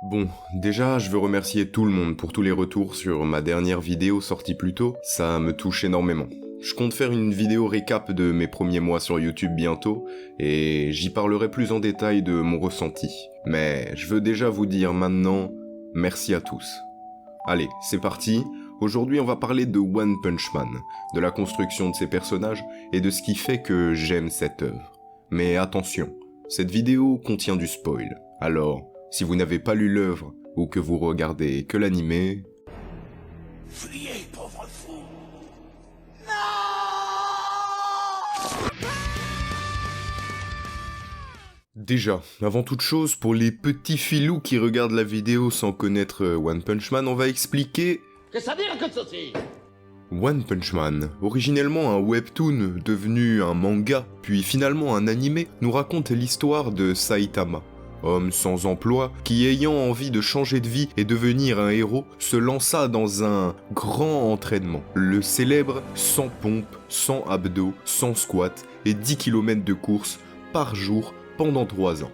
Bon, déjà, je veux remercier tout le monde pour tous les retours sur ma dernière vidéo sortie plus tôt, ça me touche énormément. Je compte faire une vidéo récap de mes premiers mois sur YouTube bientôt, et j'y parlerai plus en détail de mon ressenti. Mais je veux déjà vous dire maintenant, merci à tous. Allez, c'est parti. Aujourd'hui, on va parler de One Punch Man, de la construction de ses personnages et de ce qui fait que j'aime cette œuvre. Mais attention, cette vidéo contient du spoil. Alors, si vous n'avez pas lu l'œuvre ou que vous regardez que l'animé... Fuyez, pauvre fou! Déjà, avant toute chose, pour les petits filous qui regardent la vidéo sans connaître One Punch Man, on va expliquer... Che sa dire que ceci? One Punch Man, originellement un webtoon devenu un manga, puis finalement un animé, nous raconte l'histoire de Saitama, homme sans emploi qui, ayant envie de changer de vie et devenir un héros, se lança dans un grand entraînement, le célèbre 100 pompes, 100 abdos, 100 squats et 10 km de course par jour pendant 3 ans.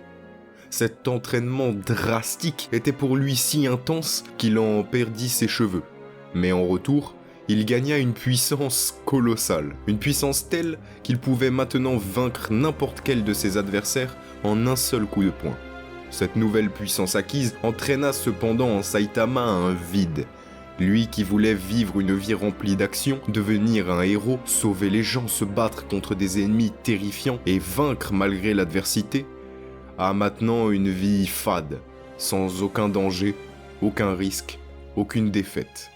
Cet entraînement drastique était pour lui si intense qu'il en perdit ses cheveux. Mais en retour, il gagna une puissance colossale, une puissance telle qu'il pouvait maintenant vaincre n'importe quel de ses adversaires en un seul coup de poing. Cette nouvelle puissance acquise entraîna cependant en Saitama un vide. Lui qui voulait vivre une vie remplie d'action, devenir un héros, sauver les gens, se battre contre des ennemis terrifiants et vaincre malgré l'adversité, a maintenant une vie fade, sans aucun danger, aucun risque, aucune défaite.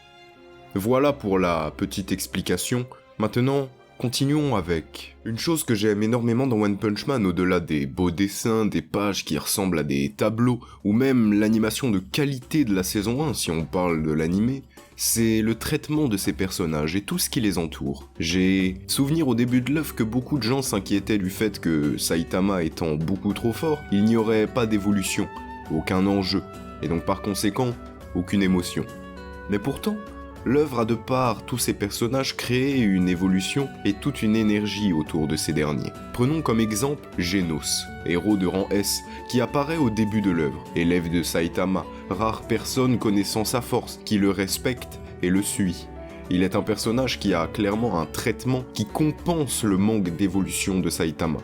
Voilà pour la petite explication. Maintenant, continuons avec une chose que j'aime énormément dans One Punch Man, au-delà des beaux dessins, des pages qui ressemblent à des tableaux, ou même l'animation de qualité de la saison 1 si on parle de l'animé, c'est le traitement de ces personnages et tout ce qui les entoure. J'ai souvenir au début de l'œuvre que beaucoup de gens s'inquiétaient du fait que Saitama étant beaucoup trop fort, il n'y aurait pas d'évolution, aucun enjeu, et donc par conséquent, aucune émotion. Mais pourtant, l'œuvre a de par tous ces personnages créé une évolution et toute une énergie autour de ces derniers. Prenons comme exemple Genos, héros de rang S, qui apparaît au début de l'œuvre, élève de Saitama, rare personne connaissant sa force, qui le respecte et le suit. Il est un personnage qui a clairement un traitement qui compense le manque d'évolution de Saitama.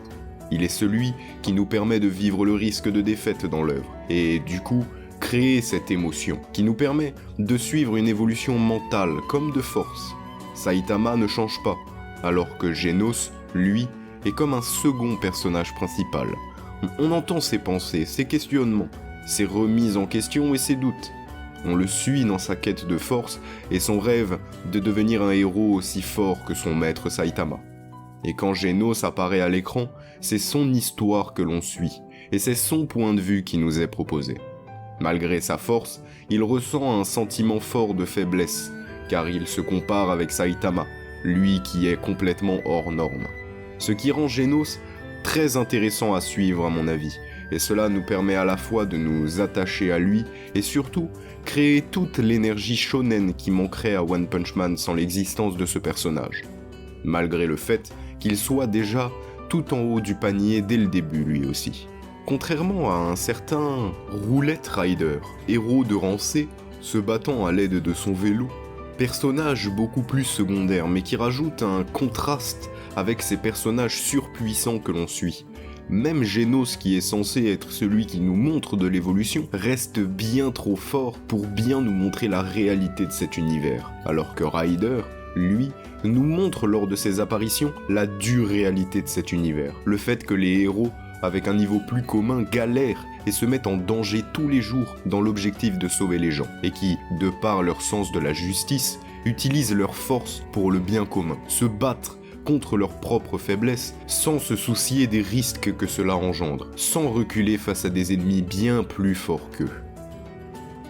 Il est celui qui nous permet de vivre le risque de défaite dans l'œuvre, et du coup, créer cette émotion, qui nous permet de suivre une évolution mentale comme de force. Saitama ne change pas, alors que Genos, lui, est comme un second personnage principal. On entend ses pensées, ses questionnements, ses remises en question et ses doutes. On le suit dans sa quête de force et son rêve de devenir un héros aussi fort que son maître Saitama. Et quand Genos apparaît à l'écran, c'est son histoire que l'on suit, et c'est son point de vue qui nous est proposé. Malgré sa force, il ressent un sentiment fort de faiblesse, car il se compare avec Saitama, lui qui est complètement hors norme. Ce qui rend Genos très intéressant à suivre à mon avis, et cela nous permet à la fois de nous attacher à lui, et surtout créer toute l'énergie shonen qui manquerait à One Punch Man sans l'existence de ce personnage. Malgré le fait qu'il soit déjà tout en haut du panier dès le début lui aussi. Contrairement à un certain Roulette Rider, héros de rang C, se battant à l'aide de son vélo, personnage beaucoup plus secondaire mais qui rajoute un contraste avec ces personnages surpuissants que l'on suit. Même Genos, qui est censé être celui qui nous montre de l'évolution, reste bien trop fort pour bien nous montrer la réalité de cet univers, alors que Rider, lui, nous montre lors de ses apparitions la dure réalité de cet univers, le fait que les héros avec un niveau plus commun, galèrent et se mettent en danger tous les jours dans l'objectif de sauver les gens, et qui, de par leur sens de la justice, utilisent leur force pour le bien commun, se battre contre leurs propres faiblesses sans se soucier des risques que cela engendre, sans reculer face à des ennemis bien plus forts qu'eux.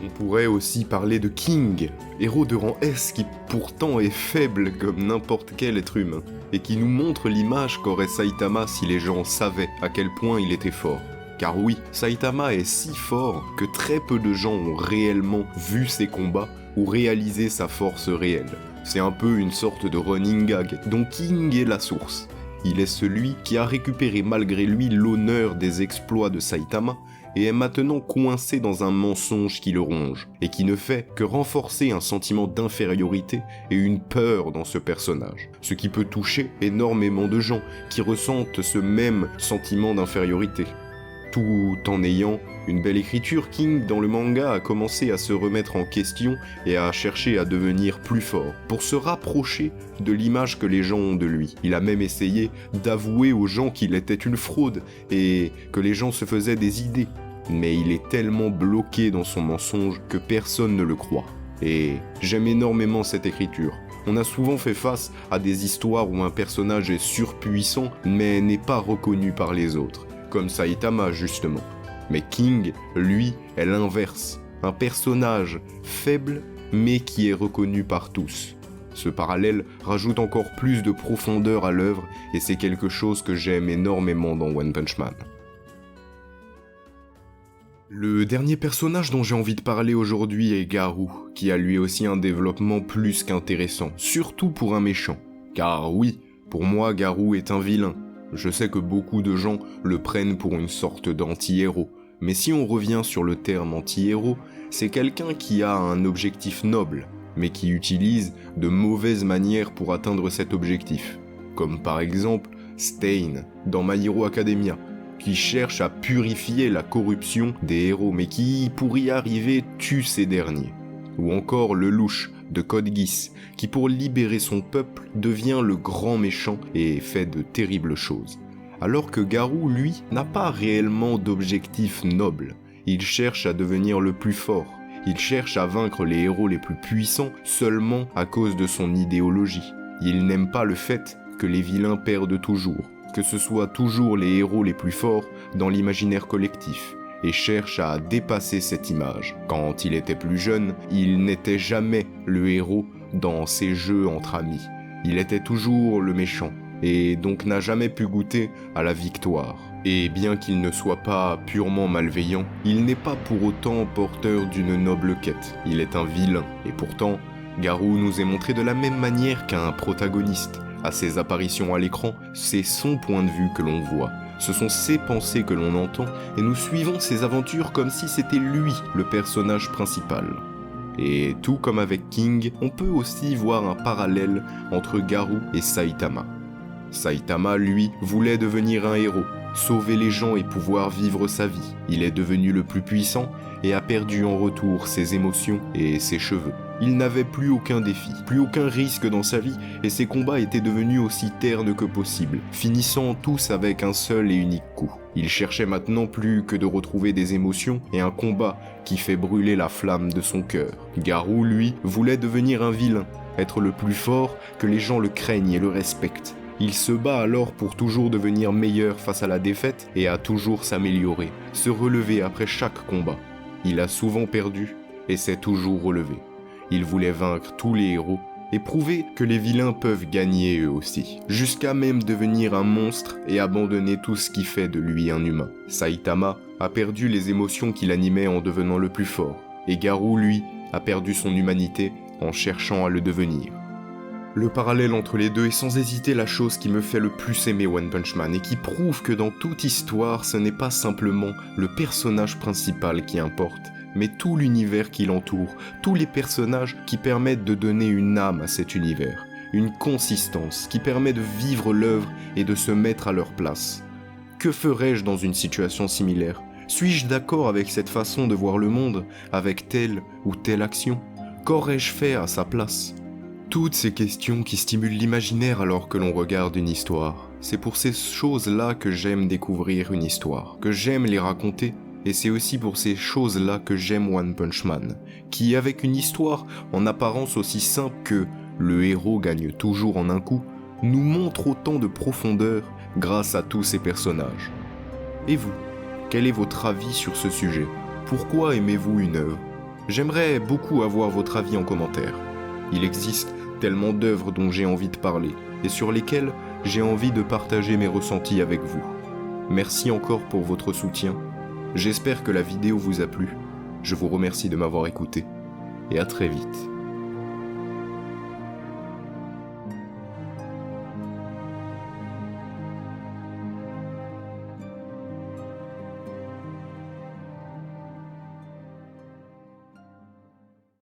On pourrait aussi parler de King, héros de rang S qui pourtant est faible comme n'importe quel être humain, et qui nous montre l'image qu'aurait Saitama si les gens savaient à quel point il était fort. Car oui, Saitama est si fort que très peu de gens ont réellement vu ses combats ou réalisé sa force réelle. C'est un peu une sorte de running gag, dont King est la source. Il est celui qui a récupéré malgré lui l'honneur des exploits de Saitama, et est maintenant coincé dans un mensonge qui le ronge, et qui ne fait que renforcer un sentiment d'infériorité et une peur dans ce personnage, ce qui peut toucher énormément de gens qui ressentent ce même sentiment d'infériorité. Tout en ayant une belle écriture, King dans le manga a commencé à se remettre en question et à chercher à devenir plus fort, pour se rapprocher de l'image que les gens ont de lui. Il a même essayé d'avouer aux gens qu'il était une fraude et que les gens se faisaient des idées. Mais il est tellement bloqué dans son mensonge que personne ne le croit. Et j'aime énormément cette écriture. On a souvent fait face à des histoires où un personnage est surpuissant mais n'est pas reconnu par les autres, comme Saitama justement. Mais King, lui, est l'inverse. Un personnage faible mais qui est reconnu par tous. Ce parallèle rajoute encore plus de profondeur à l'œuvre et c'est quelque chose que j'aime énormément dans One Punch Man. Le dernier personnage dont j'ai envie de parler aujourd'hui est Garou, qui a lui aussi un développement plus qu'intéressant, surtout pour un méchant. Car oui, pour moi Garou est un vilain. Je sais que beaucoup de gens le prennent pour une sorte d'anti-héros, mais si on revient sur le terme anti-héros, c'est quelqu'un qui a un objectif noble, mais qui utilise de mauvaises manières pour atteindre cet objectif. Comme par exemple Stain dans My Hero Academia, qui cherche à purifier la corruption des héros, mais qui, pour y arriver, tue ces derniers. Ou encore le louche de Code Geass, qui pour libérer son peuple devient le grand méchant et fait de terribles choses. Alors que Garou, lui, n'a pas réellement d'objectif noble. Il cherche à devenir le plus fort. Il cherche à vaincre les héros les plus puissants seulement à cause de son idéologie. Il n'aime pas le fait que les vilains perdent toujours, que ce soit toujours les héros les plus forts dans l'imaginaire collectif, et cherche à dépasser cette image. Quand il était plus jeune, il n'était jamais le héros dans ses jeux entre amis. Il était toujours le méchant, et donc n'a jamais pu goûter à la victoire. Et bien qu'il ne soit pas purement malveillant, il n'est pas pour autant porteur d'une noble quête. Il est un vilain, et pourtant, Garou nous est montré de la même manière qu'un protagoniste. À ses apparitions à l'écran, c'est son point de vue que l'on voit. Ce sont ses pensées que l'on entend, et nous suivons ses aventures comme si c'était lui le personnage principal. Et tout comme avec King, on peut aussi voir un parallèle entre Garou et Saitama. Saitama, lui, voulait devenir un héros, sauver les gens et pouvoir vivre sa vie. Il est devenu le plus puissant et a perdu en retour ses émotions et ses cheveux. Il n'avait plus aucun défi, plus aucun risque dans sa vie, et ses combats étaient devenus aussi ternes que possible, finissant tous avec un seul et unique coup. Il cherchait maintenant plus que de retrouver des émotions et un combat qui fait brûler la flamme de son cœur. Garou, lui, voulait devenir un vilain, être le plus fort, que les gens le craignent et le respectent. Il se bat alors pour toujours devenir meilleur face à la défaite et à toujours s'améliorer, se relever après chaque combat. Il a souvent perdu et s'est toujours relevé. Il voulait vaincre tous les héros et prouver que les vilains peuvent gagner eux aussi, jusqu'à même devenir un monstre et abandonner tout ce qui fait de lui un humain. Saitama a perdu les émotions qui l'animaient en devenant le plus fort, et Garou, lui, a perdu son humanité en cherchant à le devenir. Le parallèle entre les deux est sans hésiter la chose qui me fait le plus aimer One Punch Man et qui prouve que dans toute histoire, ce n'est pas simplement le personnage principal qui importe, mais tout l'univers qui l'entoure, tous les personnages qui permettent de donner une âme à cet univers, une consistance qui permet de vivre l'œuvre et de se mettre à leur place. Que ferais-je dans une situation similaire ? Suis-je d'accord avec cette façon de voir le monde, avec telle ou telle action ? Qu'aurais-je fait à sa place ? Toutes ces questions qui stimulent l'imaginaire alors que l'on regarde une histoire. C'est pour ces choses-là que j'aime découvrir une histoire, que j'aime les raconter. Et c'est aussi pour ces choses-là que j'aime One Punch Man, qui, avec une histoire en apparence aussi simple que le héros gagne toujours en un coup, nous montre autant de profondeur grâce à tous ces personnages. Et vous, quel est votre avis sur ce sujet ? Pourquoi aimez-vous une œuvre ? J'aimerais beaucoup avoir votre avis en commentaire. Il existe tellement d'œuvres dont j'ai envie de parler, et sur lesquelles j'ai envie de partager mes ressentis avec vous. Merci encore pour votre soutien. J'espère que la vidéo vous a plu. Je vous remercie de m'avoir écouté et à très vite.